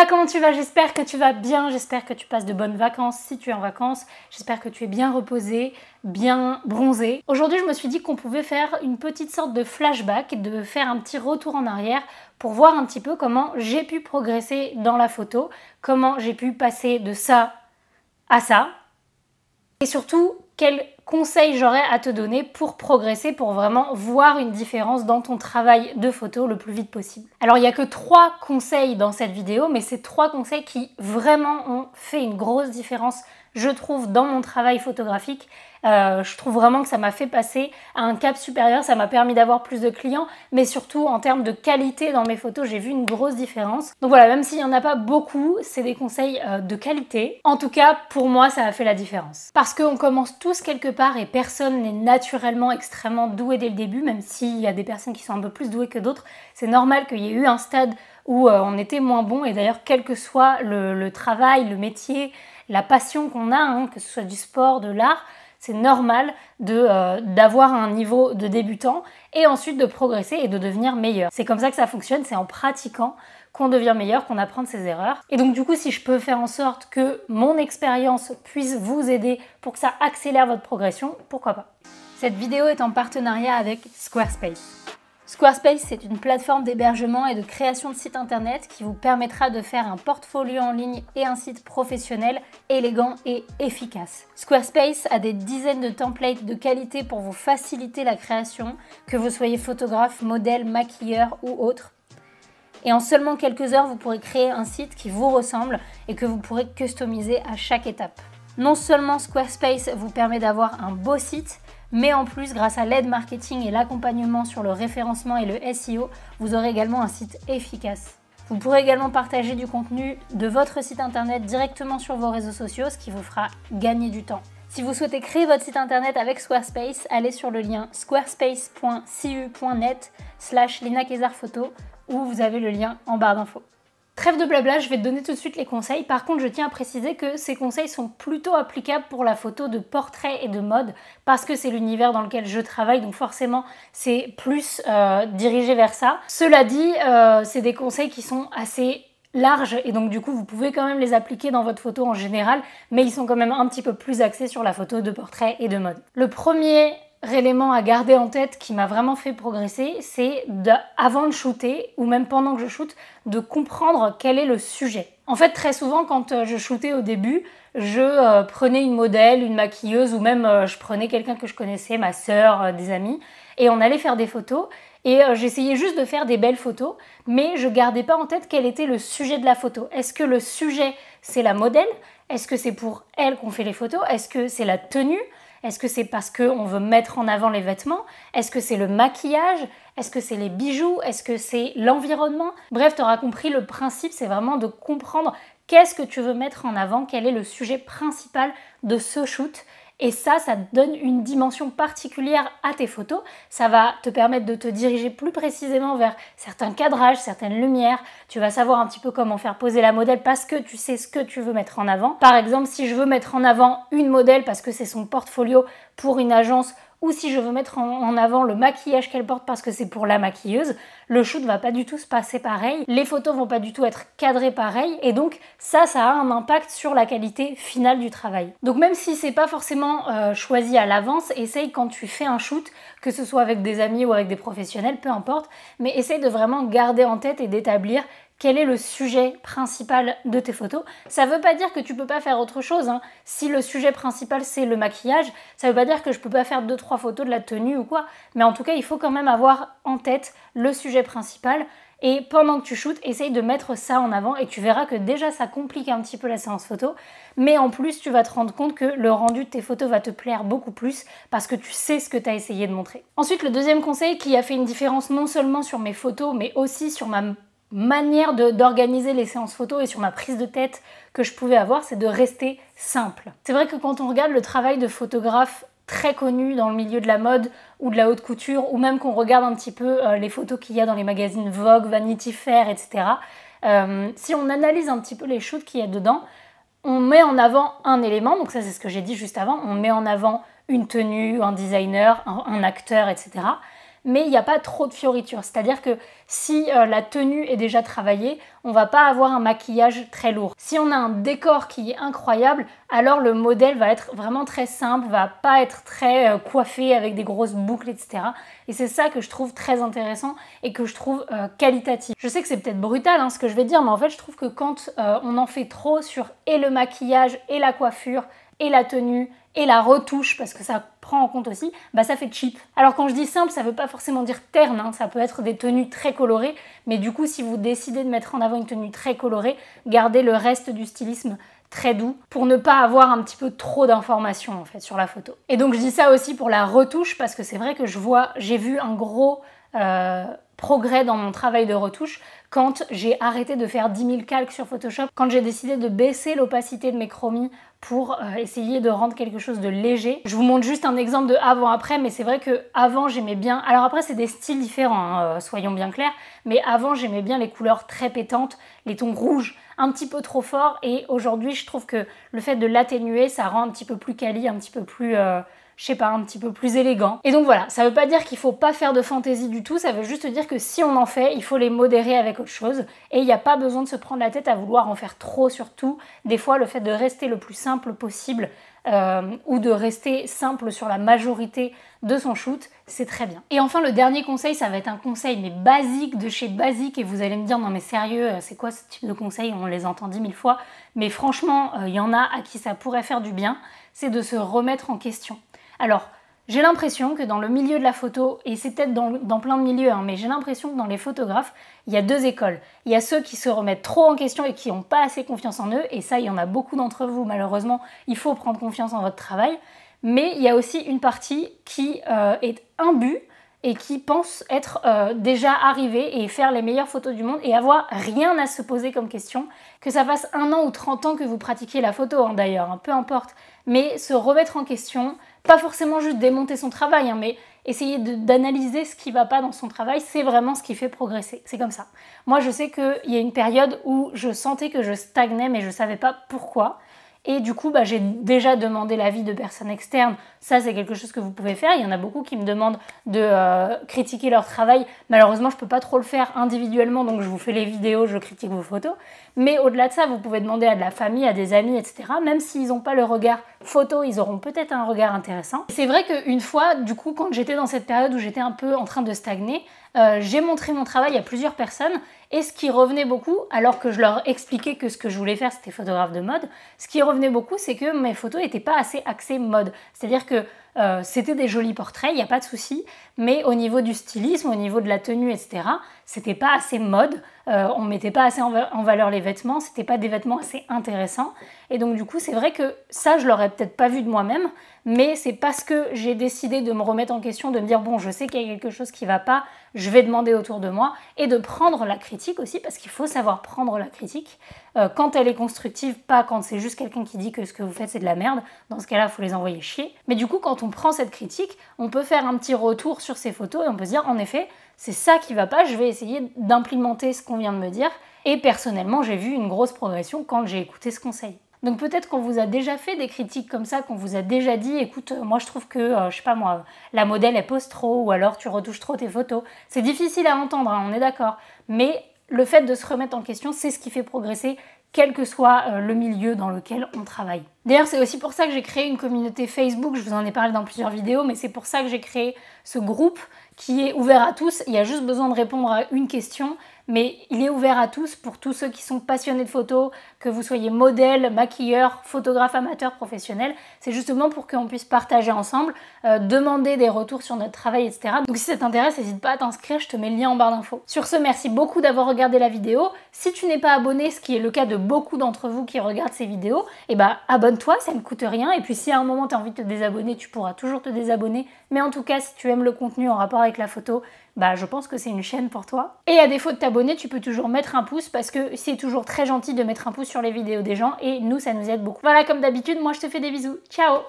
là, comment tu vas? J'espère que tu vas bien, j'espère que tu passes de bonnes vacances si tu es en vacances, j'espère que tu es bien reposé, bien bronzé. Aujourd'hui, je me suis dit qu'on pouvait faire une petite sorte de flashback, de faire un petit retour en arrière pour voir un petit peu comment j'ai pu progresser dans la photo, comment j'ai pu passer de ça à ça, et surtout, quels conseils j'aurais à te donner pour progresser, pour vraiment voir une différence dans ton travail de photo le plus vite possible. Alors il n'y a que 3 conseils dans cette vidéo, mais c'est 3 conseils qui vraiment ont fait une grosse différence, je trouve, dans mon travail photographique. Je trouve vraiment que ça m'a fait passer à un cap supérieur, ça m'a permis d'avoir plus de clients, mais surtout en termes de qualité dans mes photos, j'ai vu une grosse différence. Donc voilà, même s'il n'y en a pas beaucoup, c'est des conseils de qualité. En tout cas, pour moi, ça a fait la différence. Parce qu'on commence tous quelque part et personne n'est naturellement extrêmement doué dès le début, même s'il y a des personnes qui sont un peu plus douées que d'autres. C'est normal qu'il y ait eu un stade où on était moins bon, et d'ailleurs, quel que soit le travail, le métier, la passion qu'on a, hein, que ce soit du sport, de l'art, c'est normal d'avoir un niveau de débutant et ensuite de progresser et de devenir meilleur. C'est comme ça que ça fonctionne, c'est en pratiquant qu'on devient meilleur, qu'on apprend de ses erreurs. Et donc du coup, si je peux faire en sorte que mon expérience puisse vous aider pour que ça accélère votre progression, pourquoi pas. Cette vidéo est en partenariat avec Squarespace. Squarespace, c'est une plateforme d'hébergement et de création de sites internet qui vous permettra de faire un portfolio en ligne et un site professionnel, élégant et efficace. Squarespace a des dizaines de templates de qualité pour vous faciliter la création, que vous soyez photographe, modèle, maquilleur ou autre. Et en seulement quelques heures, vous pourrez créer un site qui vous ressemble et que vous pourrez customiser à chaque étape. Non seulement Squarespace vous permet d'avoir un beau site, mais en plus, grâce à l'aide marketing et l'accompagnement sur le référencement et le SEO, vous aurez également un site efficace. Vous pourrez également partager du contenu de votre site internet directement sur vos réseaux sociaux, ce qui vous fera gagner du temps. Si vous souhaitez créer votre site internet avec Squarespace, allez sur le lien squarespace.cu.net/LinaKaysarPhoto où vous avez le lien en barre d'infos. Trêve de blabla, je vais te donner tout de suite les conseils. Par contre, je tiens à préciser que ces conseils sont plutôt applicables pour la photo de portrait et de mode parce que c'est l'univers dans lequel je travaille, donc forcément, c'est plus dirigé vers ça. Cela dit, c'est des conseils qui sont assez larges et donc du coup, vous pouvez quand même les appliquer dans votre photo en général, mais ils sont quand même un petit peu plus axés sur la photo de portrait et de mode. Le premier élément à garder en tête qui m'a vraiment fait progresser, c'est avant de shooter ou même pendant que je shoote, de comprendre quel est le sujet. En fait, très souvent, quand je shootais au début, je prenais une modèle, une maquilleuse ou même je prenais quelqu'un que je connaissais, ma sœur, des amis, et on allait faire des photos. Et j'essayais juste de faire des belles photos, mais je gardais pas en tête quel était le sujet de la photo. Est-ce que le sujet, c'est la modèle? Est-ce que c'est pour elle qu'on fait les photos? Est-ce que c'est la tenue? Est-ce que c'est parce qu'on veut mettre en avant les vêtements? Est-ce que c'est le maquillage? Est-ce que c'est les bijoux? Est-ce que c'est l'environnement? Bref, tu auras compris, le principe, c'est vraiment de comprendre qu'est-ce que tu veux mettre en avant, quel est le sujet principal de ce shoot. Et ça te donne une dimension particulière à tes photos. Ça va te permettre de te diriger plus précisément vers certains cadrages, certaines lumières. Tu vas savoir un petit peu comment faire poser la modèle parce que tu sais ce que tu veux mettre en avant. Par exemple, si je veux mettre en avant une modèle parce que c'est son portfolio pour une agence, ou si je veux mettre en avant le maquillage qu'elle porte parce que c'est pour la maquilleuse, le shoot va pas du tout se passer pareil, les photos vont pas du tout être cadrées pareil, et donc ça a un impact sur la qualité finale du travail. Donc même si c'est pas forcément choisi à l'avance, essaye quand tu fais un shoot, que ce soit avec des amis ou avec des professionnels, peu importe, mais essaye de vraiment garder en tête et d'établir quel est le sujet principal de tes photos. Ça ne veut pas dire que tu peux pas faire autre chose, hein. Si le sujet principal c'est le maquillage, ça ne veut pas dire que je peux pas faire 2-3 photos de la tenue ou quoi, mais en tout cas il faut quand même avoir en tête le sujet principal. Et pendant que tu shootes, essaye de mettre ça en avant et tu verras que déjà ça complique un petit peu la séance photo, mais en plus tu vas te rendre compte que le rendu de tes photos va te plaire beaucoup plus parce que tu sais ce que tu as essayé de montrer. Ensuite, le deuxième conseil qui a fait une différence non seulement sur mes photos mais aussi sur ma manière d'organiser les séances photos et sur ma prise de tête que je pouvais avoir, c'est de rester simple. C'est vrai que quand on regarde le travail de photographe très connu dans le milieu de la mode ou de la haute couture, ou même qu'on regarde un petit peu les photos qu'il y a dans les magazines Vogue, Vanity Fair, etc. Si on analyse un petit peu les shoots qu'il y a dedans, on met en avant un élément, donc ça c'est ce que j'ai dit juste avant, on met en avant une tenue, un designer, un acteur, etc. mais il n'y a pas trop de fioritures. C'est-à-dire que si la tenue est déjà travaillée, on va pas avoir un maquillage très lourd. Si on a un décor qui est incroyable, alors le modèle va être vraiment très simple, va pas être très coiffé avec des grosses boucles, etc. Et c'est ça que je trouve très intéressant et que je trouve qualitatif. Je sais que c'est peut-être brutal hein, ce que je vais dire, mais en fait je trouve que quand on en fait trop sur et le maquillage et la coiffure et la tenue et la retouche, parce que ça prend en compte aussi, bah ça fait cheap. Alors quand je dis simple, ça veut pas forcément dire terne, hein, ça peut être des tenues très colorées, mais du coup si vous décidez de mettre en avant une tenue très colorée, gardez le reste du stylisme très doux pour ne pas avoir un petit peu trop d'informations en fait sur la photo. Et donc je dis ça aussi pour la retouche, parce que c'est vrai que j'ai vu un gros progrès dans mon travail de retouche quand j'ai arrêté de faire 10 000 calques sur Photoshop, quand j'ai décidé de baisser l'opacité de mes chromis pour essayer de rendre quelque chose de léger. Je vous montre juste un exemple de avant-après, mais c'est vrai que avant j'aimais bien... Alors après c'est des styles différents, hein, soyons bien clairs, mais avant j'aimais bien les couleurs très pétantes, les tons rouges un petit peu trop forts, et aujourd'hui je trouve que le fait de l'atténuer, ça rend un petit peu plus quali, un petit peu plus... je sais pas, un petit peu plus élégant. Et donc voilà, ça veut pas dire qu'il faut pas faire de fantaisie du tout, ça veut juste dire que si on en fait, il faut les modérer avec autre chose, et il n'y a pas besoin de se prendre la tête à vouloir en faire trop sur tout. Des fois, le fait de rester le plus simple possible, ou de rester simple sur la majorité de son shoot, c'est très bien. Et enfin, le dernier conseil, ça va être un conseil mais basique de chez basique, et vous allez me dire non mais sérieux, c'est quoi ce type de conseil? On les entend 10 000 fois, mais franchement, il y en a à qui ça pourrait faire du bien, c'est de se remettre en question. Alors, j'ai l'impression que dans le milieu de la photo, et c'est peut-être dans plein de milieux, hein, mais j'ai l'impression que dans les photographes, il y a deux écoles. Il y a ceux qui se remettent trop en question et qui n'ont pas assez confiance en eux, et ça, il y en a beaucoup d'entre vous, malheureusement, il faut prendre confiance en votre travail. Mais il y a aussi une partie qui est imbue et qui pense être déjà arrivée et faire les meilleures photos du monde et avoir rien à se poser comme question, que ça fasse 1 an ou 30 ans que vous pratiquiez la photo, hein, d'ailleurs, hein, peu importe, mais se remettre en question, pas forcément juste démonter son travail, hein, mais essayer d'analyser ce qui va pas dans son travail, c'est vraiment ce qui fait progresser, c'est comme ça. Moi je sais qu'il y a une période où je sentais que je stagnais mais je savais pas pourquoi. Et du coup, j'ai déjà demandé l'avis de personnes externes. Ça, c'est quelque chose que vous pouvez faire. Il y en a beaucoup qui me demandent de critiquer leur travail. Malheureusement, je ne peux pas trop le faire individuellement, donc je vous fais les vidéos, je critique vos photos. Mais au-delà de ça, vous pouvez demander à de la famille, à des amis, etc. Même s'ils n'ont pas le regard photo, ils auront peut-être un regard intéressant. C'est vrai qu'une fois, du coup, quand j'étais dans cette période où j'étais un peu en train de stagner, j'ai montré mon travail à plusieurs personnes, et ce qui revenait beaucoup, alors que je leur expliquais que ce que je voulais faire c'était photographe de mode, ce qui revenait beaucoup c'est que mes photos n'étaient pas assez axées mode. C'est-à-dire que c'était des jolis portraits, il n'y a pas de souci, mais au niveau du stylisme, au niveau de la tenue, etc., c'était pas assez mode, on mettait pas assez en valeur les vêtements, c'était pas des vêtements assez intéressants, et donc du coup c'est vrai que ça je l'aurais peut-être pas vu de moi-même, mais c'est parce que j'ai décidé de me remettre en question, de me dire bon je sais qu'il y a quelque chose qui va pas, je vais demander autour de moi, et de prendre la critique aussi, parce qu'il faut savoir prendre la critique, quand elle est constructive, pas quand c'est juste quelqu'un qui dit que ce que vous faites c'est de la merde, dans ce cas-là il faut les envoyer chier, mais du coup quand on prend cette critique, on peut faire un petit retour sur ces photos et on peut se dire en effet c'est ça qui va pas, je vais essayer d'implémenter ce qu'on vient de me dire, et personnellement j'ai vu une grosse progression quand j'ai écouté ce conseil. Donc peut-être qu'on vous a déjà fait des critiques comme ça, qu'on vous a déjà dit écoute moi je trouve que, je sais pas moi, la modèle elle pose trop, ou alors tu retouches trop tes photos. C'est difficile à entendre, hein, on est d'accord, mais le fait de se remettre en question, c'est ce qui fait progresser, quel que soit le milieu dans lequel on travaille. D'ailleurs, c'est aussi pour ça que j'ai créé une communauté Facebook, je vous en ai parlé dans plusieurs vidéos, mais c'est pour ça que j'ai créé ce groupe qui est ouvert à tous. Il y a juste besoin de répondre à une question, mais il est ouvert à tous, pour tous ceux qui sont passionnés de photos, que vous soyez modèle, maquilleur, photographe amateur, professionnel. C'est justement pour qu'on puisse partager ensemble, demander des retours sur notre travail, etc. Donc si ça t'intéresse, n'hésite pas à t'inscrire, je te mets le lien en barre d'infos. Sur ce, merci beaucoup d'avoir regardé la vidéo. Si tu n'es pas abonné, ce qui est le cas de beaucoup d'entre vous qui regardent ces vidéos, eh ben abonne-toi, ça ne coûte rien. Et puis si à un moment tu as envie de te désabonner, tu pourras toujours te désabonner. Mais en tout cas, si tu aimes le contenu en rapport avec la photo, je pense que c'est une chaîne pour toi. Et à défaut de t'abonner, tu peux toujours mettre un pouce, parce que c'est toujours très gentil de mettre un pouce sur les vidéos des gens, et nous, ça nous aide beaucoup. Voilà, comme d'habitude, moi je te fais des bisous. Ciao!